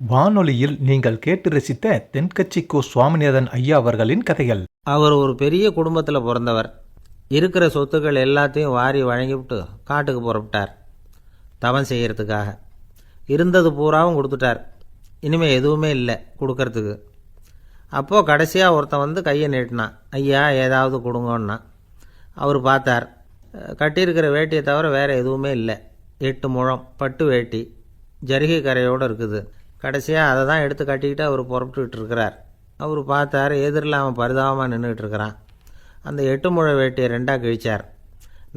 வானொலியில் நீங்கள் கேட்டு ரசித்த தென்கட்சி கோ சுவாமிநாதன் ஐயா அவர்களின் கதைகள். அவர் ஒரு பெரிய குடும்பத்தில் பிறந்தவர். இருக்கிற சொத்துக்கள் எல்லாத்தையும் வாரி வழங்கிவிட்டு காட்டுக்கு புறப்பட்டார் தவம் செய்கிறதுக்காக. இருந்தது பூராவும் கொடுத்துட்டார். இனிமேல் எதுவுமே இல்லை கொடுக்கறதுக்கு. அப்போது கடைசியாக ஒருத்தன் வந்து கையை நீட்டினான். ஐயா ஏதாவது கொடுங்கன்னா. அவர் பார்த்தார். கட்டியிருக்கிற வேட்டியை தவிர வேறு எதுவுமே இல்லை. 8 முழம் பட்டு வேட்டி ஜரிகை கரையோடு இருக்குது. கடைசியாக அதை தான் எடுத்து கட்டிக்கிட்டு அவர் புறப்பட்டுக்கிட்டு இருக்கிறார். அவர் பார்த்தார், எதிரில் அவன் பரிதாபமாக நின்றுட்டு இருக்கிறான். அந்த 8 முழ வேட்டியை 2ஆக கிழிச்சார்.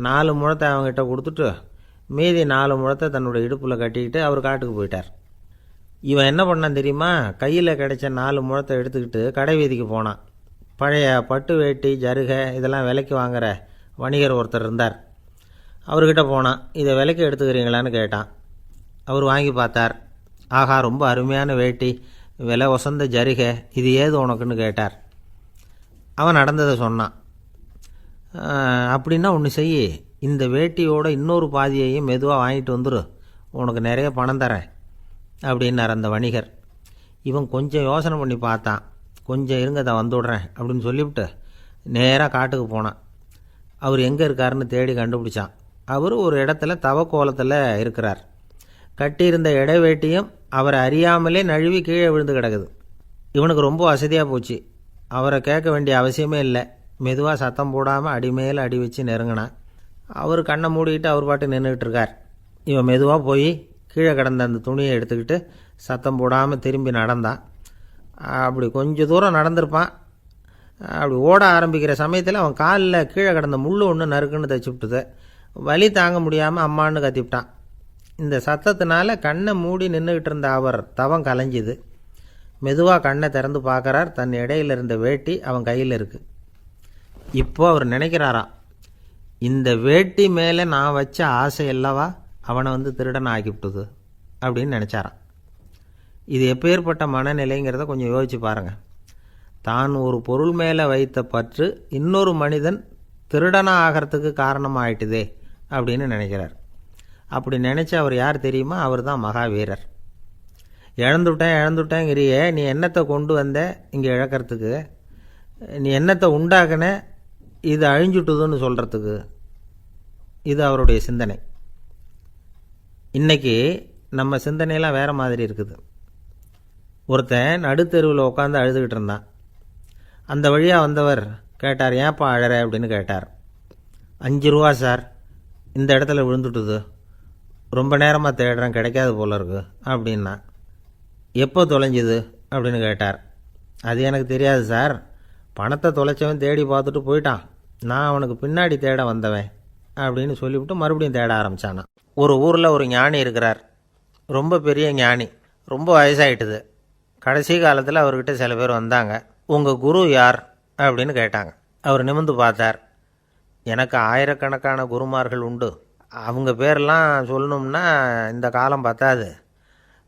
4 முழத்தை அவங்ககிட்ட கொடுத்துட்டு மீதி 4 முழத்தை தன்னுடைய இடுப்பில் கட்டிக்கிட்டு அவர் காட்டுக்கு போயிட்டார். இவன் என்ன பண்ணான் தெரியுமா? கையில் கிடைச்ச 4 முழத்தை எடுத்துக்கிட்டு கடை வீதிக்கு போனான். பழைய பட்டு வேட்டி ஜருகை இதெல்லாம் விலைக்கு வாங்குகிற வணிகர் ஒருத்தர் இருந்தார். அவர்கிட்ட போனான். இதை விலைக்கு எடுத்துக்கிறீங்களான்னு கேட்டான். அவர் வாங்கி பார்த்தார். ஆகா, ரொம்ப அருமையான வேட்டி, விலை ஒசந்த ஜரிகை, இது ஏது உனக்குன்னு கேட்டார். அவன் நடந்ததை சொன்னான். அப்படின்னா ஒன்று செய், இந்த வேட்டியோட இன்னொரு பாதியையும் மெதுவாக வாங்கிட்டு வந்துரு, உனக்கு நிறைய பணம் தரேன் அப்படின்னார் அந்த வணிகர். இவன் கொஞ்சம் யோசனை பண்ணி பார்த்தான். கொஞ்சம் இருங்க, தான் வந்துவிட்றேன் அப்படின்னு சொல்லிவிட்டு நேராக காட்டுக்கு போனான். அவர் எங்கே இருக்காருன்னு தேடி கண்டுபிடிச்சான். அவர் ஒரு இடத்துல தவக்கோலத்தில் இருக்கிறார். கட்டியிருந்த இடைவேட்டியும் அவரை அறியாமலே நழுவி கீழே விழுந்து கிடக்குது. இவனுக்கு ரொம்ப வசதியாக போச்சு. அவரை கேட்க வேண்டிய அவசியமே இல்லை. மெதுவாக சத்தம் போடாமல் அடிமேல் அடி வச்சு நெருங்கினான். அவர் கண்ணை மூடிக்கிட்டு அவர் பாட்டு நின்றுக்கிட்டு இருக்கார். இவன் மெதுவாக போய் கீழே கிடந்த அந்த துணியை எடுத்துக்கிட்டு சத்தம் போடாமல் திரும்பி நடந்தான். அப்படி கொஞ்சம் தூரம் நடந்திருப்பான். அப்படி ஓட ஆரம்பிக்கிற சமயத்தில் அவன் காலில் கீழே கிடந்த முள் ஒன்று நறுக்குன்னு தைச்சி விட்டுது. வலி தாங்க முடியாமல் அம்மான்னு கத்திவிட்டான். இந்த சத்தத்தினால கண்ணை மூடி நின்றுக்கிட்டு இருந்த அவர் தவம் கலைஞ்சிது. மெதுவாக கண்ணை திறந்து பார்க்குறார். தன் இடையில இருந்த வேட்டி அவன் கையில் இருக்குது. இப்போ அவர் நினைக்கிறாராம், இந்த வேட்டி மேலே நான் வச்ச ஆசை அல்லவா அவனை வந்து திருடன் ஆக்கிவிட்டுது அப்படின்னு நினச்சாராம். இது எப்பேற்பட்ட மனநிலைங்கிறத கொஞ்சம் யோசிச்சு பாருங்கள். தான் ஒரு பொருள் மேலே வைத்த பற்று இன்னொரு மனிதன் திருடனாக ஆகிறதுக்கு காரணமாயிட்டுதே அப்படின்னு நினைக்கிறார். அப்படி நினச்சி அவர் யார் தெரியுமா? அவர் தான் மகாவீரர். இழந்துட்டேங்கிறியே, நீ என்னத்தை கொண்டு வந்த இங்கே இழக்கிறதுக்கு? நீ என்னத்தை உண்டாக்குன இது அழிஞ்சுட்டுதுன்னு சொல்கிறதுக்கு? இது அவருடைய சிந்தனை. இன்றைக்கி நம்ம சிந்தனையெல்லாம் வேறு மாதிரி இருக்குது. ஒருத்தன் நடுத்தெருவில் உட்காந்து அழுதுகிட்டு இருந்தான். அந்த வழியாக வந்தவர் கேட்டார், ஏன்ப்பா அழற அப்படின்னு கேட்டார். 5 ரூபா சார், இந்த இடத்துல விழுந்துட்டுது, ரொம்ப நேரமாக தேடுறேன், கிடைக்காது போல இருக்கு அப்படின்னா. எப்போ தொலைஞ்சுது அப்படின்னு கேட்டார். அது எனக்கு தெரியாது சார், பணத்தை தொலைச்சவன் தேடி பார்த்துட்டு போயிட்டான், நான் அவனுக்கு பின்னாடி தேட வந்தவன் அப்படின்னு சொல்லிவிட்டு மறுபடியும் தேட ஆரம்பித்தானான். ஒரு ஊரில் ஒரு ஞானி இருக்கிறார். ரொம்ப பெரிய ஞானி, ரொம்ப வயசாகிட்டுது. கடைசி காலத்தில் அவர்கிட்ட சில பேர் வந்தாங்க. உங்கள் குரு யார் அப்படின்னு கேட்டாங்க. அவர் நிமிர்ந்து பார்த்தார். எனக்கு ஆயிரக்கணக்கான குருமார்கள் உண்டு, அவங்க பேரெல்லாம் சொல்லணும்னா இந்த காலம் பத்தாது,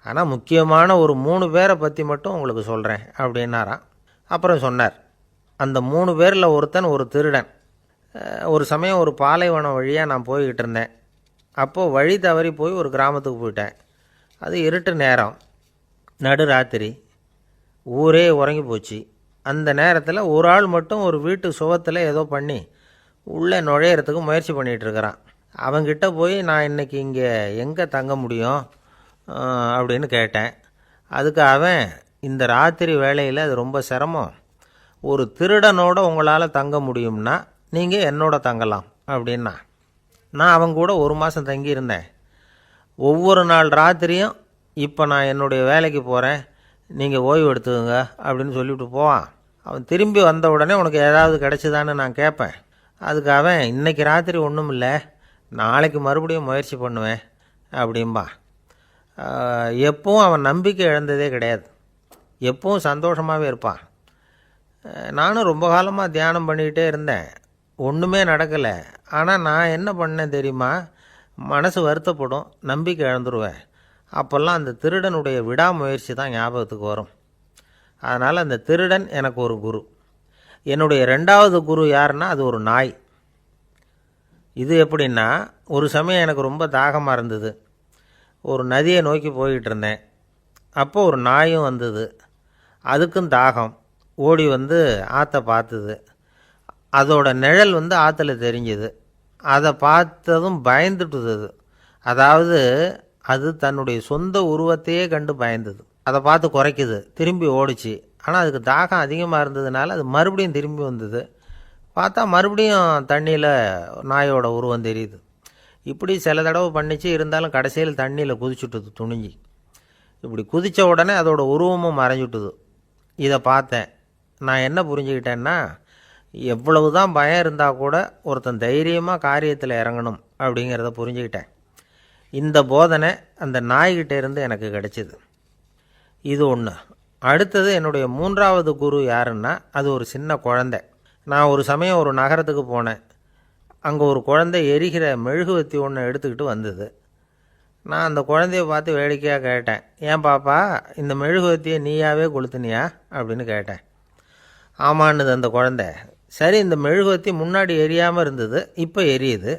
ஆனால் முக்கியமான ஒரு 3 பேரை பற்றி மட்டும் உங்களுக்கு சொல்கிறேன் அப்படின்னாராம். அப்புறம் சொன்னார், அந்த 3 பேரில் ஒருத்தன் ஒரு திருடன். ஒரு சமயம் ஒரு பாலைவனம் வழியாக நான் போய்கிட்டு இருந்தேன். அப்போது வழி தவறி போய் ஒரு கிராமத்துக்கு போயிட்டேன். அது இருட்டு நேரம், நடு ராத்திரி, ஊரே உறங்கி போச்சு. அந்த நேரத்தில் ஒரு ஆள் மட்டும் ஒரு வீட்டு சுவத்தில் ஏதோ பண்ணி உள்ளே நுழையிறதுக்கு முயற்சி பண்ணிகிட்ருக்கிறான். அவங்கிட்ட போய் நான் இன்றைக்கி இங்கே எங்கே தங்க முடியும் அப்படின்னு கேட்டேன். அதுக்கு அவன், இந்த ராத்திரி வேளையில் அது ரொம்ப சிரமம், ஒரு திருடனோட உங்களால் தங்க முடியும்னா நீங்கள் என்னோட தங்கலாம் அப்படின்னா. நான் அவங்க கூட 1 மாதம் தங்கியிருந்தேன். ஒவ்வொரு நாள் ராத்திரியும் இப்போ நான் என்னுடைய வேலைக்கு போகிறேன், நீங்கள் ஓய்வு எடுத்துக்கோங்க அப்படின்னு சொல்லிவிட்டு போவான். அவன் திரும்பி வந்த உடனே உனக்கு ஏதாவது கிடச்சிதான்னு நான் கேட்பேன். அதுக்கு அவன், இன்றைக்கி ராத்திரி ஒன்றும் இல்லை, நாளைக்கு மறுபடியும் முயற்சி பண்ணுவேன் அப்படின்பா. எப்பவும் அவன் நம்பிக்கை இழந்ததே கிடையாது. எப்பவும் சந்தோஷமாகவே இருப்பான். நானும் ரொம்ப காலமாக தியானம் பண்ணிக்கிட்டே இருந்தேன், ஒன்றுமே நடக்கலை. ஆனால் நான் என்ன பண்ணேன் தெரியுமா? மனசு வருத்தப்படும், நம்பிக்கை இழந்துருவேன். அப்போல்லாம் அந்த திருடனுடைய விடாமுயற்சி தான் ஞாபகத்துக்கு வரும். அதனால் அந்த திருடன் எனக்கு ஒரு குரு. என்னுடைய 2வது குரு யாருன்னா அது ஒரு நாய். இது எப்படின்னா, ஒரு சமயம் எனக்கு ரொம்ப தாகமாக இருந்தது. ஒரு நதியை நோக்கி போய்கிட்டு இருந்தேன். அப்போ ஒரு நாயும் வந்தது. அதுக்கும் தாகம். ஓடி வந்து ஆற்றை பார்த்துது. அதோட நிழல் வந்து ஆற்றுல தெரிஞ்சுது. அதை பார்த்ததும் பயந்துட்டுது அது. அதாவது அது தன்னுடைய சொந்த உருவத்தையே கண்டு பயந்தது. அதை பார்த்து குறைக்குது, திரும்பி ஓடிச்சு. ஆனால் அதுக்கு தாகம் அதிகமாக இருந்ததுனால அது மறுபடியும் திரும்பி வந்தது. பார்த்தா மறுபடியும் தண்ணியில் நாயோட உருவம் தெரியுது. இப்படி சில தடவை பண்ணிச்சு. இருந்தாலும் கடைசியில் தண்ணியில் குதிச்சுட்டுது துணிஞ்சி. இப்படி குதித்த உடனே அதோட உருவமும் மறைஞ்சுட்டுது. இதை பார்த்தேன். நான் என்ன புரிஞ்சுக்கிட்டேன்னா, எவ்வளவு தான் பயம் இருந்தால் கூட ஒருத்தன் தைரியமாக காரியத்தில் இறங்கணும் அப்படிங்கிறத புரிஞ்சுக்கிட்டேன். இந்த போதனை அந்த நாய்கிட்ட இருந்து எனக்கு கிடைச்சிது. இது ஒன்று. அடுத்தது என்னுடைய 3வது குரு யாருன்னா, அது ஒரு சின்ன குழந்தை. நான் ஒரு சமயம் ஒரு நகரத்துக்கு போனேன். அங்கே ஒரு குழந்தை எரிகிற மெழுகுவத்தி ஒன்று எடுத்துக்கிட்டு வந்தது. நான் அந்த குழந்தைய பார்த்து வேடிக்கையாக கேட்டேன், ஏன் பாப்பா இந்த மெழுகுவத்தியை நீயாவே கொளுத்துனியா அப்படின்னு கேட்டேன். ஆமான்னுது அந்த குழந்தை. சரி, இந்த மெழுகுவத்தி முன்னாடி எரியாமல் இருந்தது, இப்போ எரியுது.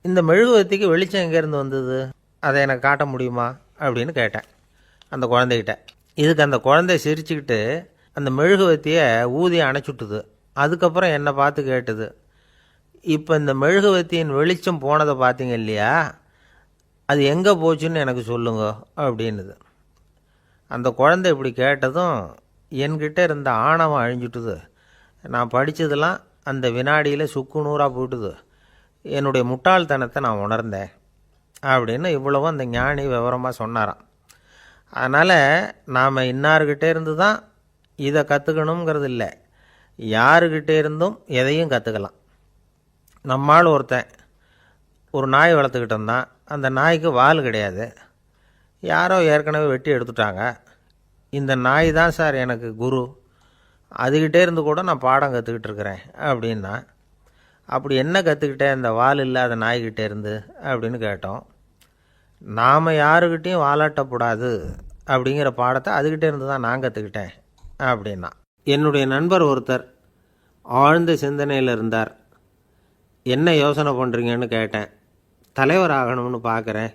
இந்த மெழுகுவத்திக்கு வெளிச்சம் எங்கேருந்து வந்தது, அதை எனக்கு காட்ட முடியுமா அப்படின்னு கேட்டேன் அந்த குழந்தைகிட்ட. இதுக்கு அந்த குழந்தை சிரிச்சுக்கிட்டு அந்த மெழுகுவத்தியை ஊதி அணைச்சுட்டுது. அதுக்கப்புறம் என்னை பார்த்து கேட்டுது, இப்போ இந்த மெழுகுவத்தியின் வெளிச்சம் போனதை பார்த்தீங்க இல்லையா, அது எங்கே போச்சுன்னு எனக்கு சொல்லுங்க அப்படின்னுது. அந்த குழந்தை இப்படி கேட்டதும் என்கிட்ட இருந்த ஆணவம் அழிஞ்சுட்டுது. நான் படித்ததெல்லாம் அந்த வினாடியில் சுக்கு நூறாக போயிட்டுது. என்னுடைய முட்டாள்தனத்தை நான் உணர்ந்தேன் அப்படின்னு இவ்வளவும் அந்த ஞானி விவரமாக சொன்னாராம். அதனால் நாம் இன்னார்கிட்டே இருந்து தான் இதை கற்றுக்கணுங்கிறது இல்லை, யாருக்கிட்டே இருந்தும் எதையும் கற்றுக்கலாம். நம்மால் ஒருத்தன் ஒரு நாய் வளர்த்துக்கிட்டு இருந்தான். அந்த நாய்க்கு வால் கிடையாது. யாரோ ஏற்கனவே வெட்டி எடுத்துட்டாங்க. இந்த நாய் தான் சார் எனக்கு குரு, அதுக்கிட்டே இருந்து கூட நான் பாடம் கற்றுக்கிட்டு இருக்கிறேன் அப்படின்னா. அப்படி என்ன கற்றுக்கிட்டேன் இந்த வால் இல்லாத நாய்கிட்டே இருந்து அப்படின்னு கேட்டோம். நாம் யாருக்கிட்டேயும் வாலாட்டக்கூடாது அப்படிங்கிற பாடத்தை அதுக்கிட்டே இருந்து தான் நான் கற்றுக்கிட்டேன் அப்படின்னா. என்னுடைய நண்பர் ஒருத்தர் ஆழ்ந்த சிந்தனையில் இருந்தார். என்ன யோசனை பண்ணுறீங்கன்னு கேட்டேன். தலைவர் ஆகணும்னு பார்க்குறேன்,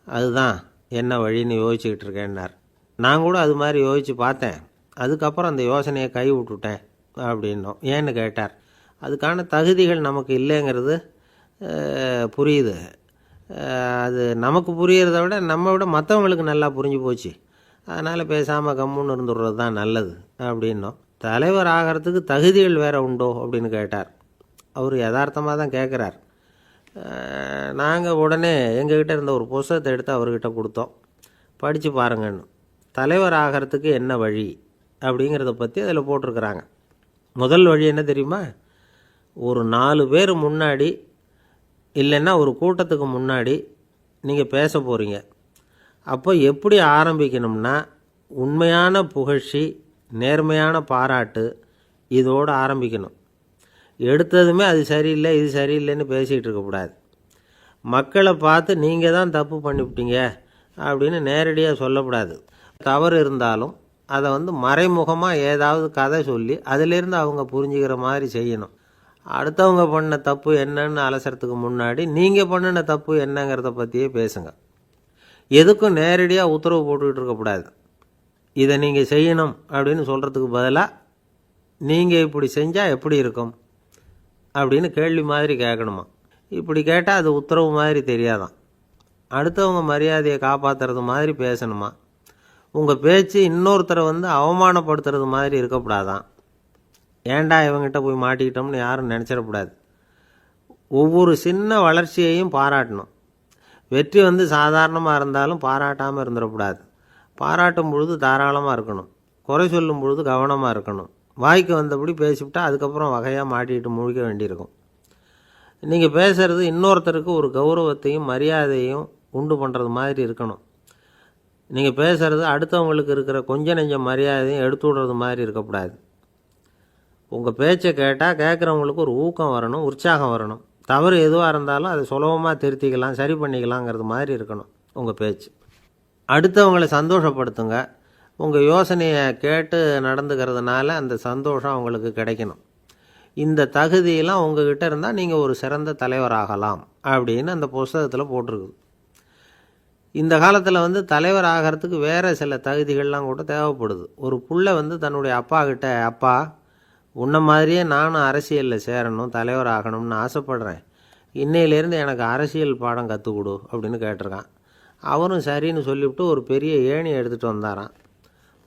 அதுதான் என்ன வழின்னு யோசிச்சுக்கிட்டு இருக்கேன்னார். நான் கூட அது மாதிரி யோசித்து பார்த்தேன். அதுக்கப்புறம் அந்த யோசனையை கை விட்டுட்டேன் அப்படின்னோம். ஏன்னு கேட்டார். அதுக்கான தகுதிகள் நமக்கு இல்லைங்கிறது புரியுது. அது நமக்கு புரியறத விட நம்ம விட மற்றவங்களுக்கு நல்லா புரிஞ்சு போச்சு. அதனால் பேசாமல் கம்முன்னு இருந்துடுறது தான் நல்லது அப்படின்னோம். தலைவர் ஆகிறதுக்கு தகுதிகள் வேறு உண்டோ அப்படின்னு கேட்டார். அவர் யதார்த்தமாக தான் கேட்குறார். நாங்கள் உடனே எங்ககிட்ட இருந்த ஒரு புத்தகத்தை எடுத்து அவர்கிட்ட கொடுத்தோம். படித்து பாருங்கன்னு. தலைவர் ஆகிறதுக்கு என்ன வழி அப்படிங்கிறத பற்றி அதில் போட்டிருக்கிறாங்க. முதல் வழி என்ன தெரியுமா? ஒரு 4 பேர் முன்னாடி இல்லைன்னா ஒரு கூட்டத்துக்கு முன்னாடி நீங்கள் பேச போகிறீங்க. அப்போ எப்படி ஆரம்பிக்கணும்னா, உண்மையான புகழ்ச்சி, நேர்மையான பாராட்டு, இதோடு ஆரம்பிக்கணும். எடுத்ததுமே அது சரியில்லை இது சரியில்லைன்னு பேசிகிட்டு இருக்கக்கூடாது. மக்களை பார்த்து நீங்கள் தான் தப்பு பண்ணிவிட்டீங்க அப்படின்னு நேரடியாக சொல்லக்கூடாது. தவறு இருந்தாலும் அதை மறைமுகமாக ஏதாவது கதை சொல்லி அதிலிருந்து அவங்க புரிஞ்சுக்கிற மாதிரி செய்யணும். அடுத்தவங்க பண்ண தப்பு என்னன்னு அலசறதுக்கு முன்னாடி நீங்கள் பண்ணின தப்பு என்னங்கிறத பற்றியே பேசுங்க. எதுக்கும் நேரடியாக உத்தரவு போட்டுக்கிட்டு இருக்கக்கூடாது. இதை நீங்கள் செய்யணும் அப்படின்னு சொல்கிறதுக்கு பதிலாக நீங்கள் இப்படி செஞ்சால் எப்படி இருக்கும் அப்படின்னு கேள்வி மாதிரி கேட்கணுமா. இப்படி கேட்டால் அது உத்தரவு மாதிரி தெரியாதான். அடுத்தவங்க மரியாதையை காப்பாற்றுறது மாதிரி பேசணுமா. உங்கள் பேச்சு இன்னொருத்தரை அவமானப்படுத்துறது மாதிரி இருக்கக்கூடாதான். ஏண்டா இவங்கிட்ட போய் மாட்டிக்கிட்டோம்னு யாரும் நினச்சிடக்கூடாது. ஒவ்வொரு சின்ன வளர்ச்சியையும் பாராட்டணும். வெற்றி சாதாரணமாக இருந்தாலும் பாராட்டாமல் இருந்துடக்கூடாது. பாராட்டும் பொழுது தாராளமாக இருக்கணும். குறை சொல்லும் பொழுது கவனமாக இருக்கணும். வாய்க்கு வந்தபடி பேசிவிட்டால் அதுக்கப்புறம் வகையாக மாட்டிக்கிட்டு முழிக்க வேண்டியிருக்கும். நீங்கள் பேசுகிறது இன்னொருத்தருக்கு ஒரு கௌரவத்தையும் மரியாதையும் உண்டு பண்ணுறது மாதிரி இருக்கணும். நீங்கள் பேசுகிறது அடுத்தவங்களுக்கு இருக்கிற கொஞ்ச நெஞ்ச மரியாதையும் எடுத்து விடுறது மாதிரி இருக்கக்கூடாது. உங்கள் பேச்சை கேட்டால் கேட்குறவங்களுக்கு ஒரு ஊக்கம் வரணும், உற்சாகம் வரணும். தவறு எதுவாக இருந்தாலும் அதை சுலபமாக திருத்திக்கலாம், சரி பண்ணிக்கலாங்கிறது மாதிரி இருக்கணும் உங்கள் பேச்சு. அடுத்தவங்களை சந்தோஷப்படுத்துங்க. உங்கள் யோசனையை கேட்டு நடந்துக்கிறதுனால அந்த சந்தோஷம் அவங்களுக்கு கிடைக்கணும். இந்த தகுதியெல்லாம் உங்ககிட்ட இருந்தால் நீங்கள் ஒரு சிறந்த தலைவராகலாம் அப்படின்னு அந்த புஸ்தகத்தில் போட்டிருக்குது. இந்த காலத்தில் தலைவர் ஆகிறதுக்கு வேறு சில தகுதிகள்லாம் கூட தேவைப்படுது. ஒரு புள்ள தன்னுடைய அப்பா கிட்ட, அப்பா உன்ன மாதிரியே நானும் அரசியலில் சேரணும், தலைவர் ஆகணும்னு ஆசைப்படுறேன், இன்னையிலேருந்து எனக்கு அரசியல் பாடம் கற்றுக் கொடு அப்படின்னு கேட்டிருக்கான். அவரும் சரின்னு சொல்லிவிட்டு ஒரு பெரிய ஏணியை எடுத்துகிட்டு வந்தாராம்.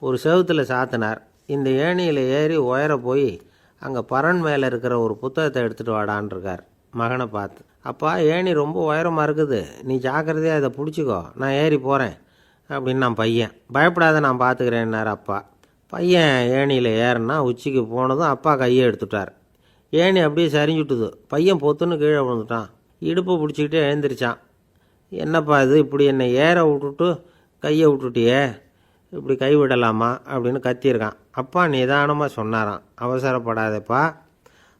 ஒரு செவுத்தில் சாத்தினார். இந்த ஏணியில் ஏறி உயர போய் அங்கே பரன் மேலே இருக்கிற ஒரு புத்தகத்தை எடுத்துகிட்டு வாடான்ருக்கார் மகனை பார்த்து. அப்பா, ஏணி ரொம்ப உயரமாக இருக்குது, நீ ஜாக்கிரதையாக இதை பிடிச்சிக்கோ, நான் ஏறி போகிறேன் அப்படின்னு நான் பையன். பயப்படாத, நான் பார்த்துக்கிறேன்னார் அப்பா. பையன் ஏணியில் ஏறினா உச்சிக்கு போனதும் அப்பா கையை எடுத்துட்டார். ஏணி அப்படியே சரிஞ்சுட்டுது. பையன் பொத்துன்னு கீழே விழுந்துட்டான். இடுப்பு பிடிச்சிக்கிட்டே எழுந்திரிச்சான். என்னப்பா இது, இப்படி என்னை ஏற விட்டுட்டு கையை விட்டுட்டியே, இப்படி கை விடலாமா அப்படின்னு கத்தியிருக்கான். அப்பா நிதானமாக சொன்னாராம், அவசரப்படாதேப்பா,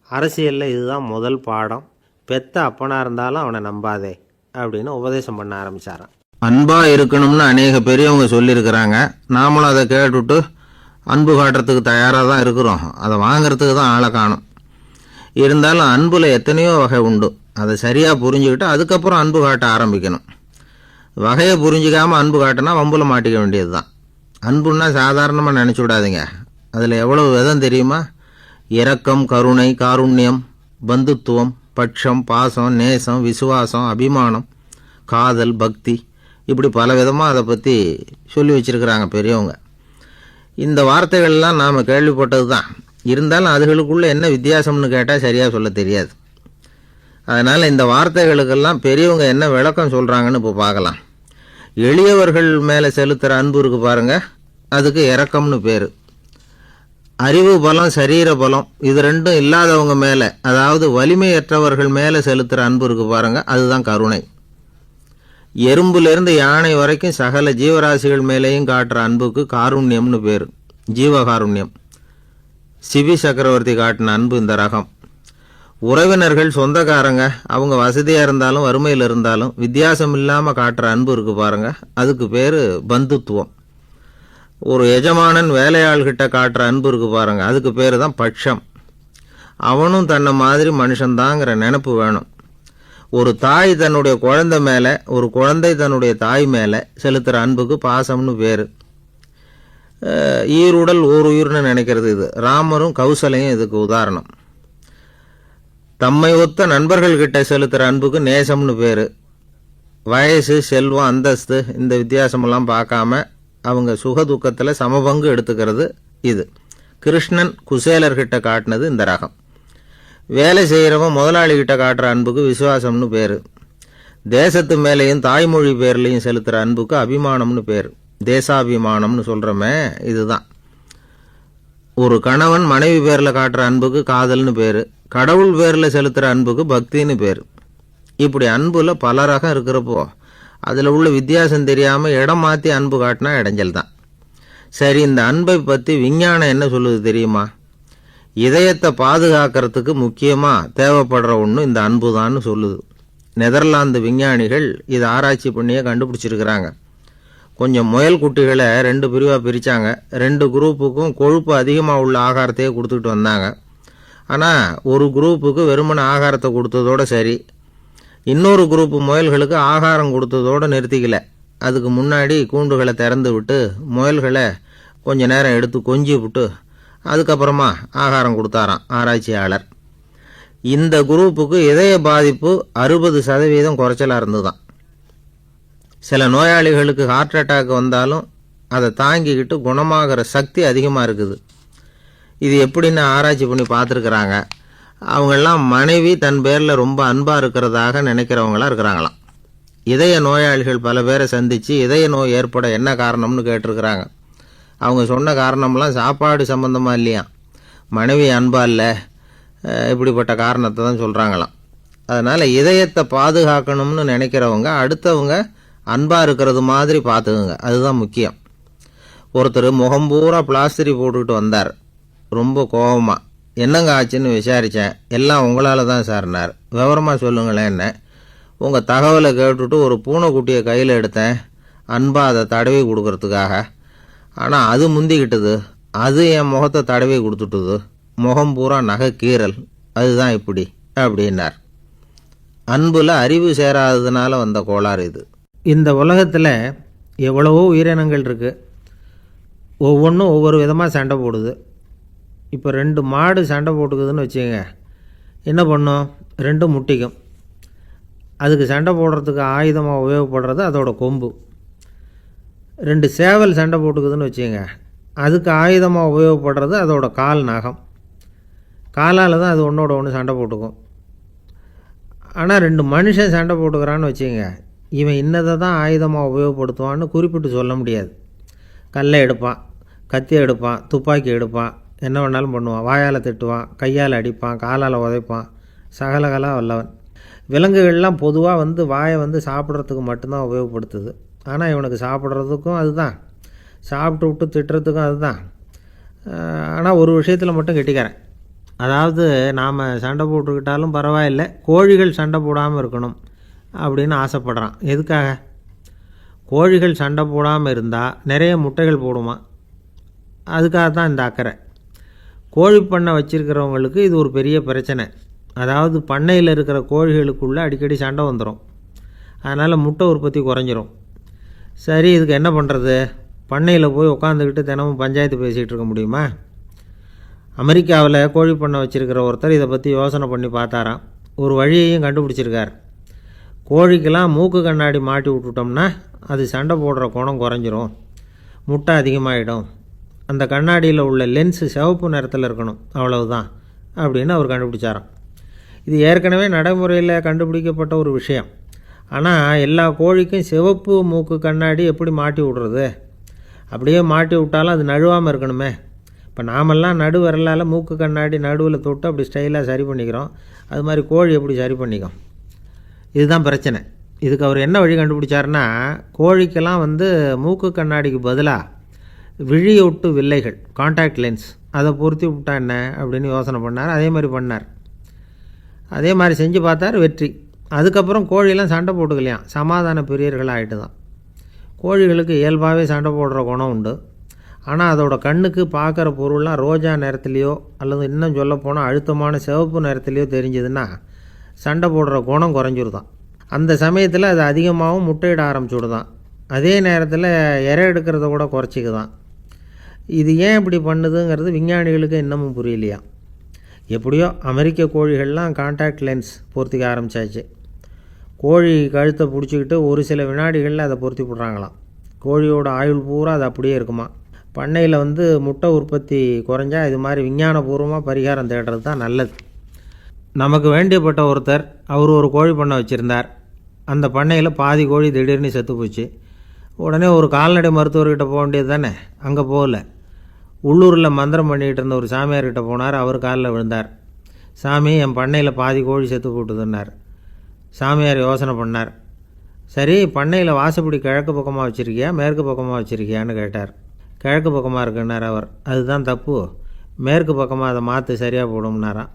அரசியலில் இதுதான் முதல் பாடம், பெத்த அப்பனாக இருந்தாலும் அவனை நம்பாதே அப்படின்னு உபதேசம் பண்ண ஆரம்பித்தாராம். அன்பாக இருக்கணும்னு அநேக பெரியவங்க சொல்லியிருக்கிறாங்க. நாமளும் அதை கேட்டுவிட்டு அன்பு காட்டுறதுக்கு தயாராக தான் இருக்கிறோம். அதை வாங்கிறதுக்கு தான் ஆளை காணும். இருந்தாலும் அன்பில் எத்தனையோ வகை உண்டு. அதை சரியாக புரிஞ்சுக்கிட்டு அதுக்கப்புறம் அன்பு காட்ட ஆரம்பிக்கணும். வகையை புரிஞ்சிக்காமல் அன்பு காட்டினா வம்புல மாட்டிக்க வேண்டியது தான். அன்புன்னா சாதாரணமாக நினச்சி விடாதீங்க. அதில் எவ்வளவு விதம் தெரியுமா? இரக்கம், கருணை, காருண்யம், பந்துத்துவம், பட்சம், பாசம், நேசம், விசுவாசம், அபிமானம், காதல், பக்தி, இப்படி பல விதமாக அதை பற்றி சொல்லி வச்சுருக்கிறாங்க பெரியவங்க. இந்த வார்த்தைகள்லாம் நாம் கேள்விப்பட்டது தான். இருந்தாலும் அதுகளுக்குள்ளே என்ன வித்தியாசம்னு கேட்டால் சரியாக சொல்ல தெரியாது. அதனால் இந்த வார்த்தைகளுக்கெல்லாம் பெரியவங்க என்ன விளக்கம் சொல்கிறாங்கன்னு இப்போ பார்க்கலாம். எளியவர்கள் மேலே செலுத்துகிற அன்பு இருக்கு பாருங்கள், அதுக்கு இரக்கம்னு பேர். அறிவு பலம், சரீர பலம், இது ரெண்டும் இல்லாதவங்க மேலே, அதாவது வலிமையற்றவர்கள் மேலே செலுத்துகிற அன்பு இருக்கு பாருங்கள், அதுதான் கருணை. எறும்புலேருந்து யானை வரைக்கும் சகல ஜீவராசிகள் மேலேயும் காட்டுற அன்புக்கு காருண்யம்னு பேர், ஜீவகாருண்யம். சிபி சக்கரவர்த்தி காட்டின அன்பு இந்த ரகம். உறவினர்கள், சொந்தக்காரங்க, அவங்க வசதியாக இருந்தாலும் வறுமையில் இருந்தாலும் வித்தியாசம் இல்லாமல் காட்டுற அன்பு இருக்கு பாருங்க, அதுக்கு பேர் பந்துத்துவம். ஒரு எஜமானன் வேலையாள்கிட்ட காட்டுற அன்பு இருக்கு பாருங்க, அதுக்கு பேர் தான் பட்சம். அவனும் தன்னை மாதிரி மனுஷன்தாங்கிற நினப்பு வேணும். ஒரு தாய் தன்னுடைய குழந்தை மேலே, ஒரு குழந்தை தன்னுடைய தாய் மேலே செலுத்துகிற அன்புக்கு பாசம்னு பேர். ஈருடல் ஓர் உயிர்னு நினைக்கிறது இது. ராமரும் கௌசலையும் இதுக்கு உதாரணம். தம்மை ஒத்த நண்பர்கள்கிட்ட செலுத்துகிற அன்புக்கு நேசம்னு பேர். வயசு, செல்வம், அந்தஸ்து, இந்த வித்தியாசமெல்லாம் பார்க்காம அவங்க சுக துக்கத்தில் சமபங்கு எடுத்துக்கிறது இது. கிருஷ்ணன் குசேலர்கிட்ட காட்டினது இந்த ரகம். வேலை செய்கிறவன் முதலாளிகிட்ட காட்டுற அன்புக்கு விசுவாசம்னு பேர். தேசத்து மேலேயும் தாய்மொழி பேர்லையும் செலுத்துகிற அன்புக்கு அபிமானம்னு பேர். தேசாபிமானம்னு சொல்கிறோமே, இதுதான். ஒரு கணவன் மனைவி பேரில் காட்டுற அன்புக்கு காதல்னு பேர். கடவுள் பேரில் செலுத்துகிற அன்புக்கு பக்தின்னு பேர். இப்படி அன்புல பல ரகம் இருக்கிறப்போ அதில் உள்ள வித்தியாசம் தெரியாமல் இடம் மாற்றி அன்பு காட்டினா இடைஞ்சல் தான். சரி, இந்த அன்பை பற்றி விஞ்ஞானம் என்ன சொல்லுது தெரியுமா? இதயத்தை பாதுகாக்கிறதுக்கு முக்கியமாக தேவைப்படுற ஒன்று இந்த அன்பு தான்னு சொல்லுது. நெதர்லாந்து விஞ்ஞானிகள் இதை ஆராய்ச்சி பண்ணியே கண்டுபிடிச்சிருக்கிறாங்க. கொஞ்சம் முயல் குட்டிகளை 2 பிரிவாக பிரித்தாங்க. 2 குரூப்புக்கும் கொழுப்பு அதிகமாக உள்ள ஆகாரத்தையே கொடுத்துக்கிட்டு வந்தாங்க. ஆனால் ஒரு குரூப்புக்கு வெறுமன ஆகாரத்தை கொடுத்ததோடு சரி, இன்னொரு குரூப்பு முயல்களுக்கு ஆகாரம் கொடுத்ததோடு நிறுத்திக்கல. அதுக்கு முன்னாடி கூண்டுகளை திறந்து விட்டு முயல்களை கொஞ்ச நேரம் எடுத்து கொஞ்சி விட்டு அதுக்கப்புறமா ஆகாரம் கொடுத்தாராம் ஆராய்ச்சியாளர். இந்த குரூப்புக்கு இதய பாதிப்பு 60% குறைச்சலாக இருந்துதான். சில நோயாளிகளுக்கு ஹார்ட் அட்டாக் வந்தாலும் அதை தாங்கிக்கிட்டு குணமாகிற சக்தி அதிகமாக இருக்குது. இது எப்படின்னு ஆராய்ச்சி பண்ணி பார்த்துருக்குறாங்க. அவங்கெல்லாம் மனைவி தன் பேரில் ரொம்ப அன்பாக இருக்கிறதாக நினைக்கிறவங்களாம் இருக்கிறாங்களாம். இதய நோயாளிகள் பல பேரை சந்தித்து இதய நோய் ஏற்பட என்ன காரணம்னு கேட்டிருக்கிறாங்க. அவங்க சொன்ன காரணம்லாம் சாப்பாடு சம்மந்தமாக இல்லையா, மனைவி அன்பா இல்லை, இப்படிப்பட்ட காரணத்தை தான் சொல்கிறாங்களாம். அதனால் இதயத்தை பாதுகாக்கணும்னு நினைக்கிறவங்க அடுத்தவங்க அன்பாக இருக்கிறது மாதிரி பார்த்துக்குங்க, அதுதான் முக்கியம். ஒருத்தர் முகம் பூரா பிளாஸ்டரி போட்டுக்கிட்டு வந்தார். ரொம்ப கோபமாக, என்னங்க ஆச்சுன்னு விசாரித்தேன். எல்லாம் உங்களால் தான் சார்னார். விவரமாக சொல்லுங்களேன். என்ன, உங்கள் தகவலை கேட்டுட்டு ஒரு பூனைக்குட்டியை கையில் எடுத்தேன், அன்பாக அதை தடவி கொடுக்கறதுக்காக. ஆனால் அது முந்திக்கிட்டது, அது என் முகத்தை தடவி கொடுத்துட்டுது, முகம் பூரா நகை கீறல், அதுதான் இப்படி அப்படின்னார். அன்பில் அறிவு சேராததுனால வந்த கோளாறு இது. இந்த உலகத்தில் எவ்வளவோ உயிரினங்கள் இருக்குது, ஒவ்வொன்றும் ஒவ்வொரு விதமாக சண்டை போடுது. இப்போ 2 மாடு சண்டை போட்டுக்குதுன்னு வச்சுக்கோங்க, என்ன பண்ணும்? 2 முட்டிக்கும். அதுக்கு சண்டை போடுறதுக்கு ஆயுதமாக உபயோகப்படுறது அதோட கொம்பு. 2 சேவல் சண்டை போட்டுக்குதுன்னு வச்சுக்கோங்க, அதுக்கு ஆயுதமாக உபயோகப்படுறது அதோட கால் நகம். காலால் தான் அது ஒன்றோட ஒன்று சண்டை போட்டுக்கும். ஆனால் 2 மனுஷன் சண்டை போட்டுக்கிறான்னு வச்சுக்கோங்க, இவன் இன்னதை தான் ஆயுதமாக உபயோகப்படுத்துவான்னு குறிப்பிட்டு சொல்ல முடியாது. கல்லை எடுப்பான், கத்தி எடுப்பான், துப்பாக்கி எடுப்பான், என்ன வேணாலும் பண்ணுவான். வாயால் திட்டுவான், கையால் அடிப்பான், காலால் உதைப்பான், சகலகலாக வல்லவன். விலங்குகள்லாம் பொதுவாக வாயை சாப்பிட்றதுக்கு மட்டும்தான் உபயோகப்படுத்துது. ஆனால் இவனுக்கு சாப்பிட்றதுக்கும் அதுதான், சாப்பிட்டு விட்டு திட்டுறதுக்கும் அதுதான். ஆனால் ஒரு விஷயத்தில் மட்டும் கெட்டிக்கிறேன். அதாவது நாம் சண்டை போட்டுக்கிட்டாலும் பரவாயில்லை, கோழிகள் சண்டை போடாமல் இருக்கணும் அப்படின்னு ஆசைப்படுறான். எதுக்காக? கோழிகள் சண்டை போடாமல் இருந்தால் நிறைய முட்டைகள் போடுமா, அதுக்காக தான் இந்த அக்கறை. கோழி பண்ணை வச்சுருக்கிறவங்களுக்கு இது ஒரு பெரிய பிரச்சனை. அதாவது பண்ணையில் இருக்கிற கோழிகளுக்குள்ளே அடிக்கடி சண்டை வந்துடும், அதனால் முட்டை உற்பத்தி குறைஞ்சிரும். சரி, இதுக்கு என்ன பண்ணுறது? பண்ணையில் போய் உட்காந்துக்கிட்டு தினமும் பஞ்சாயத்து பேசிகிட்டு இருக்க முடியுமா? அமெரிக்காவில் கோழி பண்ணை வச்சுருக்கிற ஒருத்தர் இதை பற்றி யோசனை பண்ணி பார்த்தாராம். ஒரு வழியையும் கண்டுபிடிச்சிருக்கார். கோழிக்கெல்லாம் மூக்கு கண்ணாடி மாட்டி விட்டுட்டோம்னா அது சண்டை போடுற குணம் குறைஞ்சிரும், முட்டை அதிகமாகிடும். அந்த கண்ணாடியில் உள்ள லென்ஸு சிவப்பு நிறத்தில் இருக்கணும், அவ்வளவுதான் அப்படின்னு அவர் கண்டுபிடிச்சாராம். இது ஏற்கனவே நடைமுறையில் கண்டுபிடிக்கப்பட்ட ஒரு விஷயம். ஆனால் எல்லா கோழிக்கும் சிவப்பு மூக்கு கண்ணாடி எப்படி மாட்டி விடுறது? அப்படியே மாட்டி விட்டாலும் அது நழுவாமல் இருக்கணுமே. இப்போ நாமெல்லாம் நடு விரலால் மூக்கு கண்ணாடி நடுவில் தொட்டு அப்படி ஸ்டைலாக சரி பண்ணிக்கிறோம், அது மாதிரி கோழி எப்படி சரி பண்ணிக்கும்? இதுதான் பிரச்சனை. இதுக்கு அவர் என்ன வழி கண்டுபிடிச்சாருன்னா, கோழிக்கெல்லாம் மூக்கு கண்ணாடிக்கு பதிலாக விழியொட்டு வில்லைகள், காண்டாக்ட் லென்ஸ், அதை பொருத்தி விட்டா என்ன அப்படின்னு யோசனை பண்ணார். அதே மாதிரி பண்ணார். அதே மாதிரி செஞ்சு பார்த்தார், வெற்றி. அதுக்கப்புறம் கோழியெல்லாம் சண்டை போட்டுக்கலையாம், சமாதான பிரியர்கள் ஆகிட்டு தான். கோழிகளுக்கு இயல்பாகவே சண்டை போடுற குணம் உண்டு. ஆனால் அதோட கண்ணுக்கு பார்க்குற பொருள்லாம் ரோஜா நிறத்துலையோ அல்லது இன்னும் சொல்லப்போனால் அழுத்தமான சிவப்பு நிறத்துலையோ தெரிஞ்சதுன்னா சண்டை போடுற குணம் குறைஞ்சிருதான். அந்த சமயத்தில் அது அதிகமாகவும் முட்டையிட ஆரம்பிச்சுடுதான். அதே நேரத்தில் இறை எடுக்கிறத கூட குறைச்சிக்குதான். இது ஏன் இப்படி பண்ணுதுங்கிறது விஞ்ஞானிகளுக்கு இன்னமும் புரியலையா. எப்படியோ அமெரிக்க கோழிகள்லாம் காண்டாக்ட் லென்ஸ் பொருத்திக்க ஆரம்பித்தாச்சு. கோழி கழுத்தை பிடிச்சிக்கிட்டு ஒரு சில வினாடிகளில் அதை பொருத்தி விட்றாங்களாம். கோழியோட ஆயுள் பூரா அது அப்படியே இருக்குமா. பண்ணையில் முட்டை உற்பத்தி குறைஞ்சா இது மாதிரி விஞ்ஞானபூர்வமாக பரிகாரம் தேடுறது தான் நல்லது. நமக்கு வேண்டியப்பட்ட ஒருத்தர், அவர் ஒரு கோழி பண்ணை வச்சுருந்தார். அந்த பண்ணையில் பாதி கோழி திடீர்னு செத்து போச்சு. உடனே ஒரு கால்நடை மருத்துவர்கிட்ட போக வேண்டியது தானே. அங்கே போகல, உள்ளூரில் மந்திரம் பண்ணிகிட்டு இருந்த ஒரு சாமியார்கிட்ட போனார். அவர் காலில் விழுந்தார். சாமி, என் பண்ணையில் பாதி கோழி செத்து போட்டுதுன்னார். சாமியார் யோசனை பண்ணார். சரி, பண்ணையில் வாசப்படி கிழக்கு பக்கமாக வச்சுருக்கியா மேற்கு பக்கமாக வச்சுருக்கியான்னு கேட்டார். கிழக்கு பக்கமாக இருக்குன்னார் அவர். அதுதான் தப்பு, மேற்கு பக்கமாக அதை மாற்று, சரியாக போடும்னாராம்.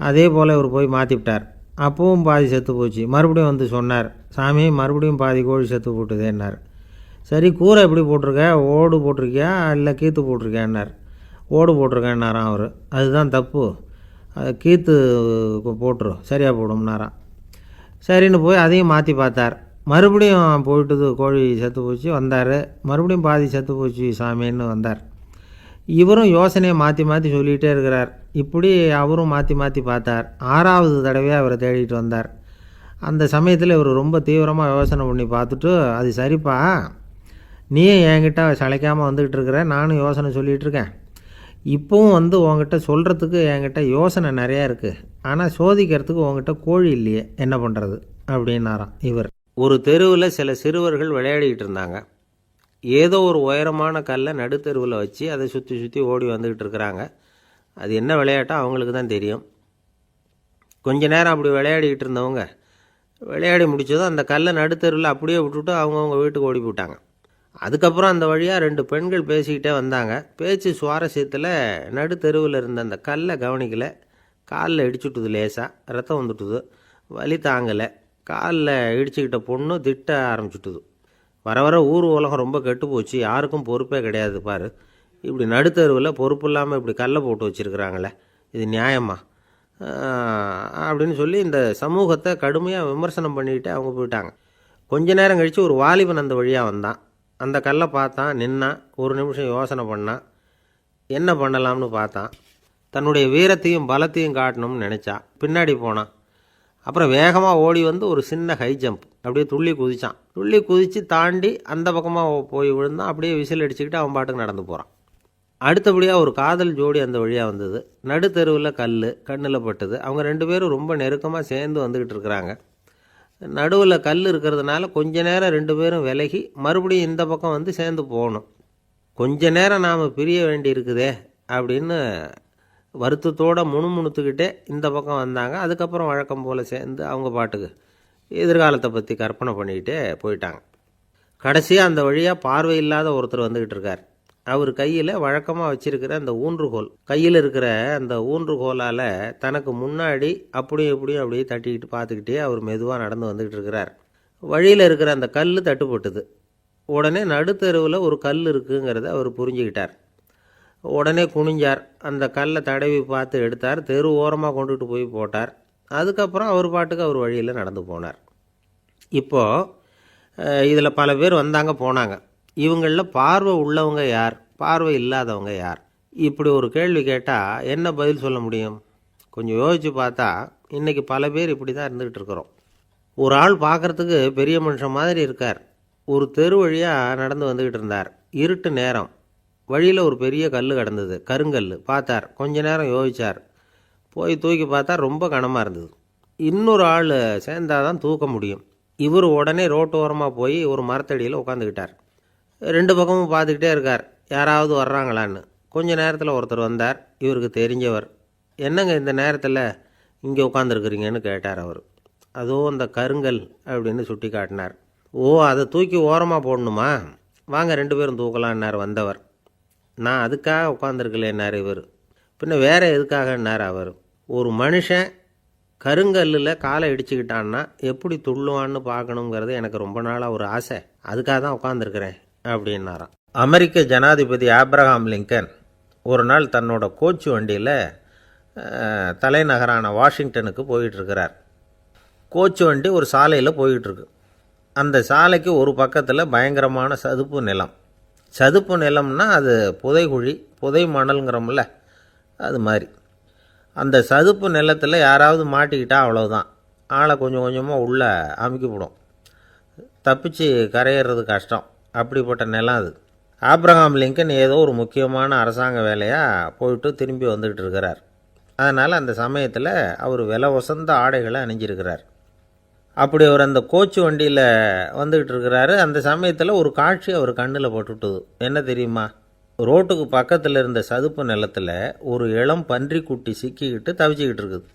அதே போல் இவர் போய் மாற்றிவிட்டார். அப்பவும் பாதி செத்து போச்சு. மறுபடியும் சொன்னார், சாமி மறுபடியும் பாதி கோழி செத்து போட்டுதேன்னார். சரி, கூரை எப்படி போட்டிருக்க, ஓடு போட்டிருக்கியா இல்லை கீத்து போட்டிருக்கியான்னார். ஓடு போட்டிருக்கேன்னாராம் அவர். அதுதான் தப்பு, அது கீத்து போட்டுரும், சரியாக போடும்னாராம். சரின்னு போய் அதையும் மாற்றி பார்த்தார். மறுபடியும் போயிட்டுது, கோழி செத்து போச்சு. வந்தார், மறுபடியும் பாதி செத்து போச்சு சாமின்னு வந்தார். இவரும் யோசனையை மாற்றி மாற்றி சொல்லிகிட்டே இருக்கிறார். இப்படி அவரும் மாற்றி மாற்றி பார்த்தார். 6வது தடவையாக அவரை தேடிட்டு வந்தார். அந்த சமயத்தில் இவர் ரொம்ப தீவிரமாக யோசனை பண்ணி பார்த்துட்டு, அது சரிப்பா, நீயும் என்கிட்ட சளைக்காமல் வந்துக்கிட்டு இருக்கிற, நானும் யோசனை சொல்லிகிட்டு இருக்கேன். இப்போவும் உங்ககிட்ட சொல்கிறதுக்கு என்கிட்ட யோசனை நிறையா இருக்குது, ஆனால் சோதிக்கிறதுக்கு உங்ககிட்ட கோழி இல்லையே, என்ன பண்ணுறது அப்படின்னாராம் இவர். ஒரு தெருவில் சில சிறுவர்கள் விளையாடிக்கிட்டு இருந்தாங்க. ஏதோ ஒரு உயரமான கல்லை நடுத்தெருவில் வச்சு அதை சுற்றி சுற்றி ஓடி வந்துக்கிட்டு இருக்கிறாங்க. அது என்ன விளையாட்டோ அவங்களுக்கு தான் தெரியும். கொஞ்ச நேரம் அப்படி விளையாடிக்கிட்டு இருந்தவங்க விளையாடி முடித்ததும் அந்த கல்லை நடுத்தெருவில் அப்படியே விட்டுட்டு அவங்கவுங்க வீட்டுக்கு ஓடி போயிட்டாங்க. அதுக்கப்புறம் அந்த வழியாக 2 பெண்கள் பேசிக்கிட்டே வந்தாங்க. பேச்சு சுவாரஸ்யத்தில் நடுத்தெருவில் இருந்த அந்த கல்லை கவனிக்கலை. காலில் இடிச்சுட்டுது, லேசாக ரத்தம் வந்துட்டுது, வலி தாங்கலை. காலில் இடிச்சுக்கிட்ட பொண்ணு திட்ட ஆரம்பிச்சுட்டுது. வர வர ஊர் உலகம் ரொம்ப கெட்டு போச்சு, யாருக்கும் பொறுப்பே கிடையாது பாரு, இப்படி நடுத்தருவில் பொறுப்பு இல்லாமல் இப்படி கல்லை போட்டு வச்சுருக்குறாங்களே, இது நியாயமா அப்படின்னு சொல்லி இந்த சமூகத்தை கடுமையாக விமர்சனம் பண்ணிக்கிட்டு அவங்க போயிட்டாங்க. கொஞ்ச நேரம் கழித்து ஒரு வாலிபன் அந்த வழியாக வந்தான். அந்த கல்லை பார்த்தான், நின்னான், ஒரு நிமிஷம் யோசனை பண்ணான், என்ன பண்ணலாம்னு பார்த்தான். தன்னுடைய வீரத்தையும் பலத்தையும் காட்டணும்னு நினச்சான். பின்னாடி போனான். அப்புறம் வேகமாக ஓடி வந்து ஒரு சின்ன ஹை ஜம்ப் அப்படியே துள்ளி குதித்தான். துள்ளி குதித்து தாண்டி அந்த பக்கமாக போய் விழுந்தான். அப்படியே விசில் அடிச்சுக்கிட்டு அவன் பாட்டுக்கு நடந்து போகிறான். அடுத்தபடியாக ஒரு காதல் ஜோடி அந்த வழியாக வந்தது. நடுத்தெருவில் கண்ணில் பட்டது. அவங்க 2 பேரும் ரொம்ப நெருக்கமாக சேர்ந்து வந்துக்கிட்டு இருக்கிறாங்க. நடுவில் கல் இருக்கிறதுனால கொஞ்ச நேரம் 2 பேரும் விலகி மறுபடியும் இந்த பக்கம் வந்து சேர்ந்து போகணும். கொஞ்ச நேரம் நாம் பிரிய வேண்டி இருக்குதே அப்படின்னு வருத்தத்தோடு முணுமுணுத்துக்கிட்டே இந்த பக்கம் வந்தாங்க. அதுக்கப்புறம் வழக்கம் போல் சேர்ந்து அவங்க பாட்டுக்கு எதிர்காலத்தை பற்றி கற்பனை பண்ணிக்கிட்டே போயிட்டாங்க. கடைசியாக அந்த வழியாக பார்வை இல்லாத ஒருத்தர் வந்துக்கிட்டு இருக்கார். அவர் கையில் வழக்கமாக வச்சுருக்கிற அந்த ஊன்றுகோல், கையில் இருக்கிற அந்த ஊன்றுகோலால் தனக்கு முன்னாடி அப்படியும் அப்படியே தட்டிக்கிட்டு பார்த்துக்கிட்டே அவர் மெதுவாக நடந்து வந்துக்கிட்டு இருக்கிறார். வழியில் இருக்கிற அந்த கல் தட்டுப்பட்டுது. உடனே நடுத்தெருவில் ஒரு கல் இருக்குங்கிறத அவர் புரிஞ்சுக்கிட்டார். உடனே குனிஞ்சார். அந்த கல்லை தடவி பார்த்து எடுத்தார். தெரு ஓரமாக கொண்டுட்டு போய் போட்டார். அதுக்கப்புறம் அவர் பாட்டுக்கு அவர் வழியில் நடந்து போனார். இப்போது இதில் பல பேர் வந்தாங்க போனாங்க. இவங்களில் பார்வை உள்ளவங்க யார், பார்வை இல்லாதவங்க யார்? இப்படி ஒரு கேள்வி கேட்டால் என்ன பதில் சொல்ல முடியும்? கொஞ்சம் யோசித்து பார்த்தா இன்றைக்கி பல பேர் இப்படி தான் இருந்துக்கிட்டு இருக்கிறோம். ஒரு ஆள் பார்க்குறதுக்கு பெரிய மனுஷன் மாதிரி இருக்கார். ஒரு தெரு வழியாக நடந்து வந்துக்கிட்டு இருந்தார். இருட்டு நேரம். வழியில் ஒரு பெரிய கல் கிடந்தது, கருங்கல். பார்த்தார். கொஞ்ச நேரம் யோசித்தார். போய் தூக்கி பார்த்தா ரொம்ப கனமாக இருந்தது. இன்னொரு ஆள் சேர்ந்தாதான் தூக்க முடியும். இவர் உடனே ரோட்டு ஓரமாக போய் ஒரு மரத்தடியில் உட்காந்துக்கிட்டார். 2 பக்கமும் பார்த்துக்கிட்டே இருக்கார், யாராவது வர்றாங்களான்னு. கொஞ்ச நேரத்தில் ஒருத்தர் வந்தார். இவருக்கு தெரிஞ்சவர். என்னங்க இந்த நேரத்தில் இங்கே உட்காந்துருக்குறீங்கன்னு கேட்டார் அவர். அதோ அந்த கருங்கல் அப்படின்னு சுட்டி காட்டினார். ஓ, அதை தூக்கி ஓரமாக போடணுமா? வாங்க 2 பேரும் தூக்கலான்னார் வந்தவர். நான் அதுக்காக உட்காந்துருக்கலேன்னார் இவர். பின்ன வேறு எதுக்காகன்னார் அவர். ஒரு மனுஷன் கருங்கல்லில் காலை இடிச்சுக்கிட்டான்னா எப்படி துள்ளுவான்னு பார்க்கணுங்கிறது எனக்கு ரொம்ப நாளாக ஒரு ஆசை. அதுக்காக தான் உட்காந்துருக்கிறேன் அப்படின்னாராம். அமெரிக்க ஜனாதிபதி ஆப்ரஹாம் லிங்கன் ஒரு நாள் தன்னோட கோச்சு வண்டியில் தலைநகரான வாஷிங்டனுக்கு போயிட்டுருக்கிறார். கோச்சு வண்டி ஒரு சாலையில் போயிட்டுருக்கு. அந்த சாலைக்கு ஒரு பக்கத்தில் பயங்கரமான சதுப்பு நிலம். சதுப்பு நிலம்னா அது புதைகுழி, புதை மணல்ங்கிறோம்ல, அது மாதிரி. அந்த சதுப்பு நிலத்தில் யாராவது மாட்டிக்கிட்டா அவ்வளோதான், ஆளை கொஞ்சம் கொஞ்சமாக உள்ளே அமுக்கிவிடும். தப்பிச்சு கரையிறது கஷ்டம். அப்படிப்பட்ட நிலம் அது. ஆப்ரஹாம் லிங்கன் ஏதோ ஒரு முக்கியமான அரசாங்க வேலையாக போயிட்டு திரும்பி வந்துக்கிட்டு இருக்கிறார். அதனால் அந்த சமயத்தில் அவர் விலை உசந்த ஆடைகளை அணிஞ்சிருக்கிறார். அப்படி அவர் அந்த கோச்சு வண்டியில் வந்துக்கிட்டு இருக்கிறாரு. அந்த சமயத்தில் ஒரு காட்சி அவர் கண்ணில் பட்டுட்டுது. என்ன தெரியுமா? ரோட்டுக்கு பக்கத்தில் இருந்த சதுப்பு நிலத்தில் ஒரு இளம் பன்றிக்குட்டி சிக்கிக்கிட்டு தவிச்சிக்கிட்டு இருக்குது.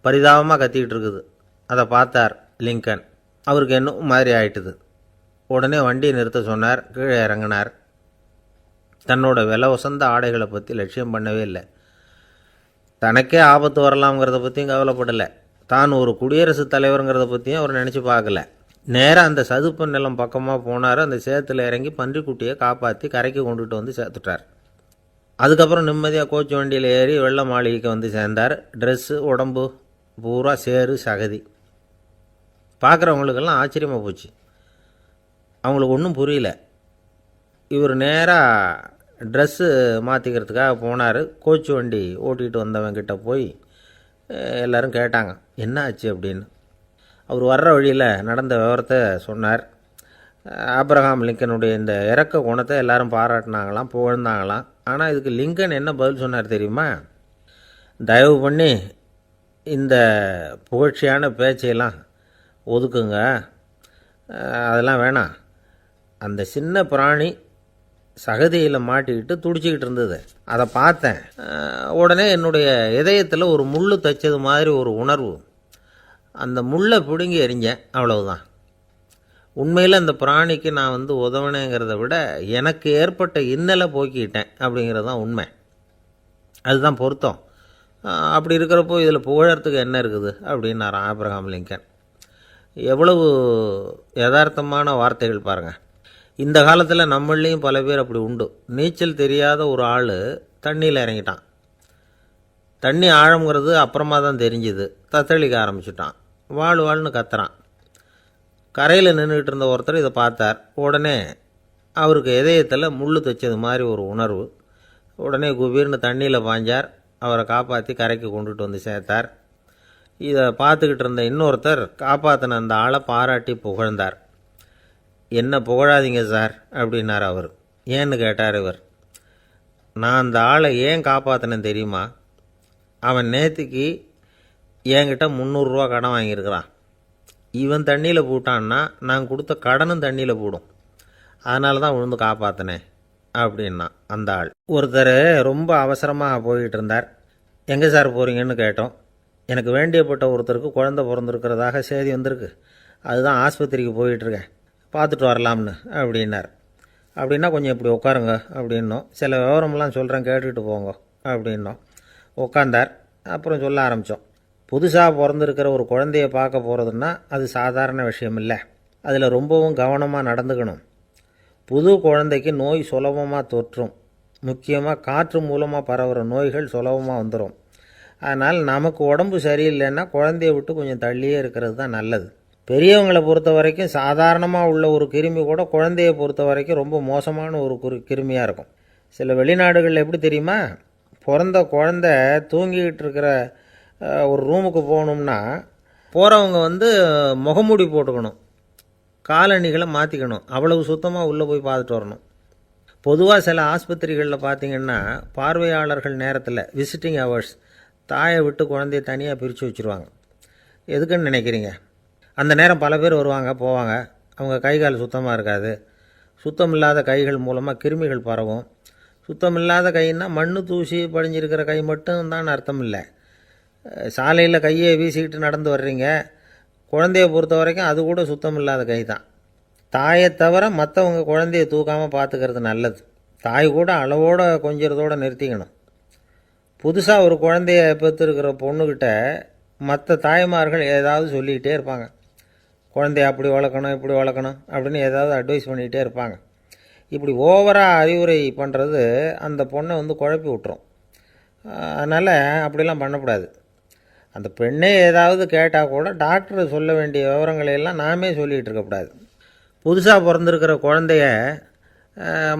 பரிதாபமாக கத்திக்கிட்டு இருக்குது. அதை பார்த்தார் லிங்கன். அவருக்கு என்ன மாதிரி ஆயிட்டுது. உடனே வண்டியை நிறுத்த சொன்னார். கீழே இறங்கினார். தன்னோட விலை உசந்த ஆடைகளை பற்றி லட்சியம் பண்ணவே இல்லை. தனக்கே ஆபத்து வரலாம்ங்கிறத பற்றியும் கவலைப்படலை. தான் ஒரு குடியரசுத் தலைவருங்கிறத பற்றியும் அவர் நினச்சி பார்க்கல. நேராக அந்த சதுப்பு நிலம் பக்கமாக போனார். அந்த சேத்துல இறங்கி பன்றிக்குட்டியை காப்பாற்றி கரைக்கு கொண்டுட்டு வந்து சேர்த்துட்டார். அதுக்கப்புறம் நிம்மதியாக கோச்சு வண்டியில் ஏறி வெள்ள மாளிகைக்கு வந்து சேர்ந்தார். ட்ரெஸ்ஸு, உடம்பு பூரா சேறு சகதி. பார்க்குறவங்களுக்கெல்லாம் ஆச்சரியமாக போச்சு. அவங்களுக்கு ஒன்றும் புரியல. இவர் நேராக ட்ரெஸ்ஸு மாற்றிக்கிறதுக்காக போனார். கோச்சு வண்டி ஓட்டிகிட்டு வந்தவங்கிட்ட போய் எல்லோரும் கேட்டாங்க என்ன ஆச்சு அப்படின்னு. அவர் வர்ற வழியில் நடந்த விவரத்தை சொன்னார். ஆப்ரஹாம் லிங்கனுடைய இந்த இறக்க குணத்தை எல்லாரும் பாராட்டினாங்களாம், புகழ்ந்தாங்களாம். ஆனால் இதுக்கு லிங்கன் என்ன பதில் சொன்னார் தெரியுமா? தயவு பண்ணி இந்த புகழ்ச்சியான பேச்சையெல்லாம் ஒதுக்குங்க, அதெல்லாம் வேணாம். அந்த சின்ன பிராணி சகதியில் மாட்டிக்கிட்டு துடிச்சிக்கிட்டு இருந்தது, அதை பார்த்தேன். உடனே என்னுடைய இதயத்தில் ஒரு முள் தைச்சது மாதிரி ஒரு உணர்வு. அந்த முள்ளை பிடுங்கி எறிஞ்சேன், அவ்வளவுதான். உண்மையில் அந்த பிராணிக்கு நான் உதவினேங்கிறத விட எனக்கு ஏற்பட்ட இன்னலை போக்கிட்டேன் அப்படிங்கிறது தான் உண்மை. அதுதான் பொருத்தம். அப்படி இருக்கிறப்போ இதில் புகழறதுக்கு என்ன இருக்குது அப்படின்னாராம் ஆப்ரஹாம் லிங்கன். எவ்வளவு யதார்த்தமான வார்த்தைகள் பாருங்கள். இந்த காலத்தில் நம்மளையும் பல பேர் அப்படி உண்டு. நீச்சல் தெரியாத ஒரு ஆள் தண்ணியில் இறங்கிட்டான். தண்ணி ஆழங்கிறது அப்புறமா தான் தெரிஞ்சுது. தத்தளிக்க ஆரம்பிச்சுட்டான். வாழ்னு கத்துறான். கரையில் நின்றுக்கிட்டு இருந்த ஒருத்தர் இதை பார்த்தார். உடனே அவருக்கு இதயத்தில் முள் தைச்சது மாதிரி ஒரு உணர்வு. உடனே குபீர்னு தண்ணியில் பாய்ஞ்சார். அவரை காப்பாற்றி கரைக்கு கொண்டுட்டு வந்து சேர்த்தார். இதை பார்த்துக்கிட்டு இருந்த இன்னொருத்தர் காப்பாற்றின அந்த ஆளை பாராட்டி புகழ்ந்தார். என்ன புகழாதீங்க சார் அப்படின்னார் அவர். ஏன்னு கேட்டார் இவர். நான் அந்த ஆளை ஏன் காப்பாற்றினேன் தெரியுமா? அவன் நேற்றுக்கு என்கிட்ட 300 ரூபா கடன் வாங்கியிருக்கிறான். இவன் தண்ணியில் போட்டான்னா நான் கொடுத்த கடனும் தண்ணியில் போடும். அதனால தான் விழுந்து காப்பாற்றினேன் அப்படின்னா அந்த ஆள். ஒருத்தர் ரொம்ப அவசரமாக போய்கிட்டு இருந்தார். எங்கே சார் போகிறீங்கன்னு கேட்டோம். எனக்கு வேண்டியப்பட்ட ஒருத்தருக்கு குழந்தை பிறந்திருக்கிறதாக செய்தி வந்திருக்கு, அதுதான் ஆஸ்பத்திரிக்கு போயிட்டுருக்கேன், பார்த்துட்டு வரலாம்னு அப்படின்னார். அப்படின்னா கொஞ்சம் இப்படி உட்காருங்க அப்படின்னோம். சில விவரமெல்லாம் சொல்கிறேன் கேட்டுக்கிட்டு போங்க அப்படின்னோம். உட்காந்தார். அப்புறம் சொல்ல ஆரம்பித்தோம். புதுசாக பிறந்திருக்கிற ஒரு குழந்தைய பார்க்க போகிறதுன்னா அது சாதாரண விஷயம் இல்லை. அதில் ரொம்பவும் கவனமாக நடந்துக்கணும். புது குழந்தைக்கு நோய் சுலபமாக தொற்றும். முக்கியமாக காற்று மூலமாக பரவுகிற நோய்கள் சுலபமாக வந்துடும். அதனால் நமக்கு உடம்பு சரியில்லைன்னா குழந்தைய விட்டு கொஞ்சம் தள்ளியே இருக்கிறது தான் நல்லது. பெரியவங்களை பொறுத்த வரைக்கும் சாதாரணமாக உள்ள ஒரு கிருமி கூட குழந்தையை பொறுத்த வரைக்கும் ரொம்ப மோசமான ஒரு கிருமியாக இருக்கும். சில வெளிநாடுகளில் எப்படி தெரியுமா, பிறந்த குழந்தை தூங்கிக்கிட்டு இருக்கிற ஒரு ரூமுக்கு போகணும்னா போகிறவங்க முகமூடி போட்டுக்கணும், காலணிகளை மாற்றிக்கணும், அவ்வளவு சுத்தமாக உள்ளே போய் பார்த்துட்டு வரணும். பொதுவாக சில ஆஸ்பத்திரிகளில் பார்த்திங்கன்னா பார்வையாளர்கள் நேரத்தில் விசிட்டிங் ஹவர்ஸ் தாயை விட்டு குழந்தைய தனியாக பிரித்து வச்சுருவாங்க. எதுக்குன்னு நினைக்கிறீங்க? அந்த நேரம் பல பேர் வருவாங்க போவாங்க. அவங்க கை கால் சுத்தமாக இருக்காது. சுத்தம் இல்லாத கைகள் மூலமாக கிருமிகள் பரவும். சுத்தம் இல்லாத கைன்னா மண் தூசி படிஞ்சிருக்கிற கை மட்டும் தான் அர்த்தம் இல்லை. சாலையில் கையை வீசிக்கிட்டு நடந்து வர்றீங்க, குழந்தைய பொறுத்த வரைக்கும் அது கூட சுத்தம் இல்லாத கை தான். தாயை தவிர மற்றவங்க குழந்தைய தூக்காமல் பார்த்துக்கிறது நல்லது. தாய் கூட அளவோடு கொஞ்சிறதோடு நிறுத்திக்கணும். புதுசாக ஒரு குழந்தைய பெற்றிருக்கிற பொண்ணுக்கிட்ட மற்ற தாய்மார்கள் ஏதாவது சொல்லிக்கிட்டே இருப்பாங்க. குழந்தைய அப்படி வளர்க்கணும் இப்படி வளர்க்கணும் அப்படின்னு ஏதாவது அட்வைஸ் பண்ணிக்கிட்டே இருப்பாங்க. இப்படி ஓவராக அறிவுரை பண்ணுறது அந்த பொண்ணை குழப்பி விட்டுரும். அதனால் அப்படிலாம் பண்ணக்கூடாது. அந்த பெண்ணே ஏதாவது கேட்டால் கூட டாக்டர் சொல்ல வேண்டிய விவரங்களையெல்லாம் நாமே சொல்லிகிட்டு இருக்கக்கூடாது. புதுசாக பிறந்திருக்கிற குழந்தைய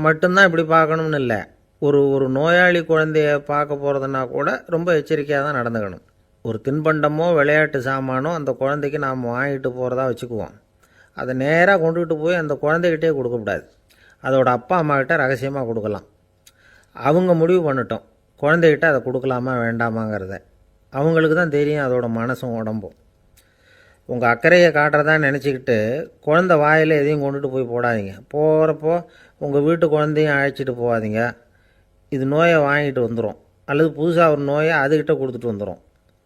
மட்டும்தான் இப்படி பார்க்கணும்னு இல்லை. ஒரு நோயாளி குழந்தைய பார்க்க போகிறதுனா கூட ரொம்ப எச்சரிக்கையாக தான் நடந்துக்கணும். ஒரு தின்பண்டமோ விளையாட்டு சாமானோ அந்த குழந்தைக்கு நாம் வாங்கிட்டு போகிறதா வச்சுக்குவோம். அதை நேராக கொண்டுகிட்டு போய் அந்த குழந்தைகிட்டே கொடுக்கக்கூடாது. அதோட அப்பா அம்மாக்கிட்ட ரகசியமாக கொடுக்கலாம். அவங்க முடிவு பண்ணிட்டோம் குழந்தைகிட்ட அதை கொடுக்கலாமா வேண்டாமாங்கிறத. அவங்களுக்கு தான் தெரியும் அதோட மனசும் உடம்பும். உங்கள் அக்கறையை காட்டுறதா நினச்சிக்கிட்டு குழந்தை வாயில் எதையும் கொண்டுட்டு போய் போடாதீங்க. போகிறப்போ உங்கள் வீட்டு குழந்தையும் அழைச்சிட்டு போகாதீங்க. இது நோயை வாங்கிட்டு வந்துடும், அல்லது புதுசாக ஒரு நோயை அதுக்கிட்ட கொடுத்துட்டு வந்துடும்.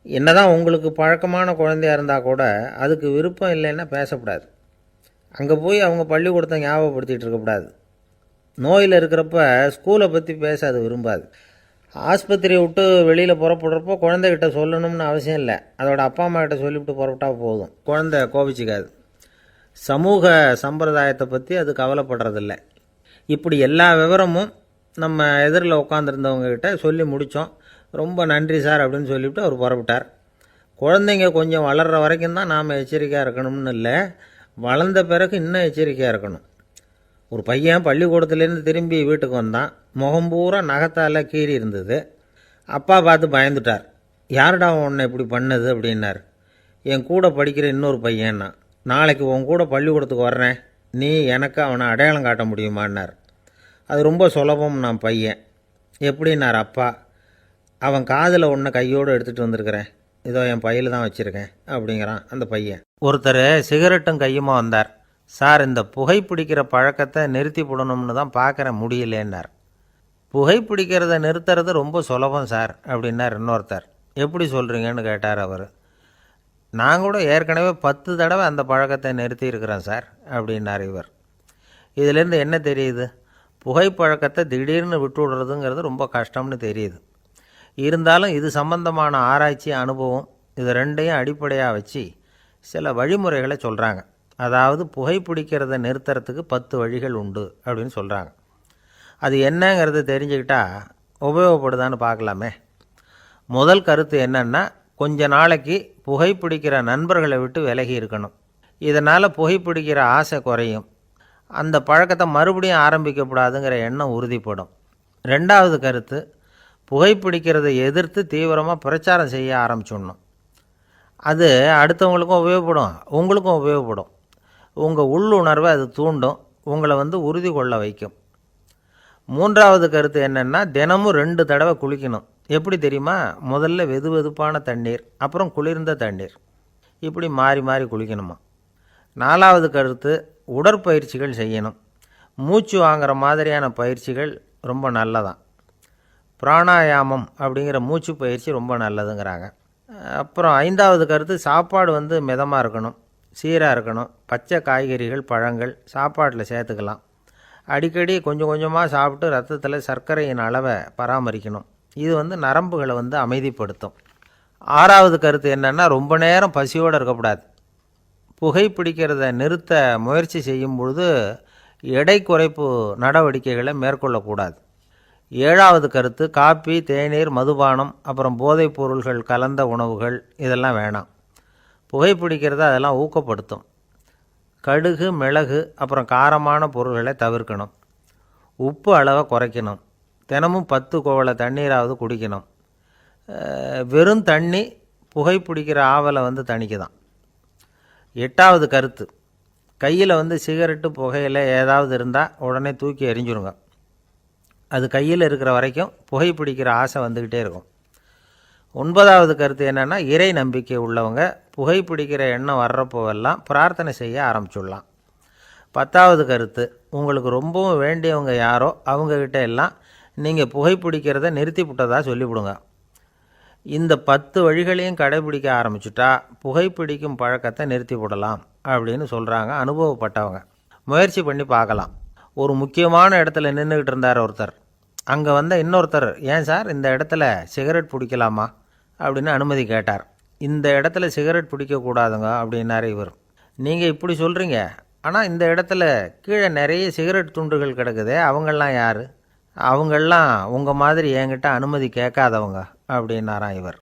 என்னதான் உங்களுக்கு பழக்கமான குழந்தையாக இருந்தால் கூட அதுக்கு விருப்பம் இல்லைன்னா பேசக்கூடாது. அங்கே போய் அவங்க பள்ளிக்கூடத்தை ஞாபகப்படுத்திகிட்டு இருக்கக்கூடாது. நோயில் இருக்கிறப்ப ஸ்கூலை பற்றி பேச அது விரும்பாது. ஆஸ்பத்திரியை விட்டு வெளியில் புறப்படுறப்போ குழந்தைகிட்ட சொல்லணும்னு அவசியம் இல்லை. அதோட அப்பா அம்மா கிட்ட சொல்லிவிட்டு புறப்பட்டா போதும். குழந்தை கோபிச்சிக்காது. சமூக சம்பிரதாயத்தை பற்றி அது கவலைப்படுறதில்லை. இப்படி எல்லா விவரமும் நம்ம எதிரில் உட்காந்துருந்தவங்ககிட்ட சொல்லி முடித்தோம். ரொம்ப நன்றி சார் அப்படின்னு சொல்லிவிட்டு அவர் புறப்பட்டார். குழந்தைங்க கொஞ்சம் வளர்கிற வரைக்கும் தான் நாம் எச்சரிக்கையாக இருக்கணும்னு இல்லை, வளர்ந்த பிறகு இன்னும் எச்சரிக்கையாக இருக்கணும். ஒரு பையன் பள்ளிக்கூடத்துலேருந்து திரும்பி வீட்டுக்கு வந்தான். முகம் பூரா நகத்தால் கீறி இருந்தது. அப்பா பார்த்து பயந்துட்டார். யாருடா உன்னை இப்படி பண்ணது அப்படின்னார். என் கூட படிக்கிற இன்னொரு பையன்னா. நாளைக்கு உன் கூட பள்ளிக்கூடத்துக்கு வர்றேன், நீ எனக்கு அவனை அடையாளம் காட்ட முடியுமான்னார். அது ரொம்ப சுலபம் நான் பையன். எப்படின்னார் அப்பா. அவன் காதில் ஒன்றை கையோடு எடுத்துகிட்டு வந்திருக்கிறேன், இதோ என் பையில் தான் வச்சுருக்கேன் அப்படிங்கிறான் அந்த பையன். ஒருத்தர் சிகரெட்டும் கையுமா வந்தார். சார், இந்த புகைப்பிடிக்கிற பழக்கத்தை நிறுத்தி போடணும்னு தான் பார்க்குறேன், முடியலேன்னார். புகைப்பிடிக்கிறத நிறுத்துறது ரொம்ப சுலபம் சார் அப்படின்னார் இன்னொருத்தர். எப்படி சொல்கிறீங்கன்னு கேட்டார் அவர். நான் கூட ஏற்கனவே 10 தடவை அந்த பழக்கத்தை நிறுத்தி இருக்கிறேன் சார் அப்படின்னார் இவர். இதிலேருந்து என்ன தெரியுது? புகைப்பழக்கத்தை திடீர்னு விட்டு விடுறதுங்கிறது ரொம்ப கஷ்டம்னு தெரியுது. இருந்தாலும் இது சம்பந்தமான ஆராய்ச்சி, அனுபவம், இது ரெண்டையும் அடிப்படையாக வச்சு சில வழிமுறைகளை சொல்கிறாங்க. அதாவது புகைப்பிடிக்கிறத நிறுத்துறதுக்கு 10 வழிகள் உண்டு அப்படின்னு சொல்கிறாங்க. அது என்னங்கிறது தெரிஞ்சுக்கிட்டா உபயோகப்படுதான்னு பார்க்கலாமே. முதல் கருத்து என்னன்னா, கொஞ்ச நாளைக்கு புகைப்பிடிக்கிற நண்பர்களை விட்டு விலகி இருக்கணும். இதனால் புகைப்பிடிக்கிற ஆசை குறையும். அந்த பழக்கத்தை மறுபடியும் ஆரம்பிக்கப்படாதுங்கிற எண்ணம் உறுதிப்படும். ரெண்டாவது கருத்து, புகைப்பிடிக்கிறதை எதிர்த்து தீவிரமாக பிரச்சாரம் செய்ய ஆரம்பிச்சிடணும். அது அடுத்தவங்களுக்கும் உபயோகப்படும், உங்களுக்கும் உபயோகப்படும். உங்கள் உள்ளுணர்வை அது தூண்டும், உங்களை உறுதி கொள்ள வைக்கும். மூன்றாவது கருத்து என்னென்னா, தினமும் 2 தடவை குளிக்கணும். எப்படி தெரியுமா? முதல்ல வெது வெதுப்பான தண்ணீர், அப்புறம் குளிர்ந்த தண்ணீர், இப்படி மாறி மாறி குளிக்கணுமா. நாலாவது கருத்து, உடற்பயிற்சிகள் செய்யணும். மூச்சு வாங்குற மாதிரியான பயிற்சிகள் ரொம்ப நல்லதான். பிராணாயாமம் அப்படிங்கிற மூச்சு பயிற்சி ரொம்ப நல்லதுங்கிறாங்க. அப்புறம் ஐந்தாவது கருத்து, சாப்பாடு மிதமாக இருக்கணும், சீராக இருக்கணும். பச்சை காய்கறிகள், பழங்கள் சாப்பாட்டில் சேர்த்துக்கலாம். அடிக்கடி கொஞ்சம் கொஞ்சமாக சாப்பிட்டு ரத்தத்தில் சர்க்கரையின் அளவை பராமரிக்கணும். இது நரம்புகளை அமைதிப்படுத்தும். ஆறாவது கருத்து என்னென்னா, ரொம்ப நேரம் பசியோடு இருக்கக்கூடாது. புகைப்பிடிக்கிறத நிறுத்த முயற்சி செய்யும் பொழுது எடை குறைப்பு நடவடிக்கைகளை மேற்கொள்ளக்கூடாது. ஏழாவது கருத்து, காப்பி, தேநீர், மதுபானம், அப்புறம் போதைப் பொருள்கள் கலந்த உணவுகள் இதெல்லாம் வேணாம். புகைப்பிடிக்கிறத அதெல்லாம் ஊக்கப்படுத்தும். கடுகு, மிளகு, அப்புறம் காரமான பொருள்களை தவிர்க்கணும். உப்பு அளவை குறைக்கணும். தினமும் 10 குவளை தண்ணீராவது குடிக்கணும். வெறும் தண்ணி புகைப்பிடிக்கிற ஆவலை தணிக்குதான். எட்டாவது கருத்து, கையில் சிகரெட்டு, புகையில ஏதாவது இருந்தால் உடனே தூக்கி எறிஞ்சிருங்க. அது கையில் இருக்கிற வரைக்கும் புகைப்பிடிக்கிற ஆசை வந்துக்கிட்டே இருக்கும். 9வது கருத்து என்னென்னா, இறை நம்பிக்கை உள்ளவங்க புகைப்பிடிக்கிற எண்ணம் வர்றப்போவெல்லாம் பிரார்த்தனை செய்ய ஆரம்பிச்சுடலாம். 10வது கருத்து, உங்களுக்கு ரொம்பவும் வேண்டியவங்க யாரோ அவங்கக்கிட்ட எல்லாம் நீங்கள் புகைப்பிடிக்கிறத நிறுத்தி விட்டதா சொல்லிவிடுங்க. இந்த 10 வழிகளையும் கடைபிடிக்க ஆரம்பிச்சுட்டா புகைப்பிடிக்கும் பழக்கத்தை நிறுத்தி விடலாம் அப்படின்னு சொல்கிறாங்க அனுபவப்பட்டவங்க. முயற்சி பண்ணி பார்க்கலாம். ஒரு முக்கியமான இடத்துல நின்றுக்கிட்டு இருந்தார் ஒருத்தர். அங்கே இன்னொருத்தர், ஏன் சார் இந்த இடத்துல சிகரெட் பிடிக்கலாமா அப்படின்னு அனுமதி கேட்டார். இந்த இடத்துல சிகரெட் பிடிக்கக்கூடாதுங்க அப்படின்னாரு இவர். நீங்கள் இப்படி சொல்கிறீங்க, ஆனால் இந்த இடத்துல கீழே நிறைய சிகரெட் துண்டுகள் கிடக்குதே, அவங்கெல்லாம் யார்? அவங்கெல்லாம் உங்கள் மாதிரி என்கிட்ட அனுமதி கேட்காதவங்க அப்படின்னாராம் இவர்.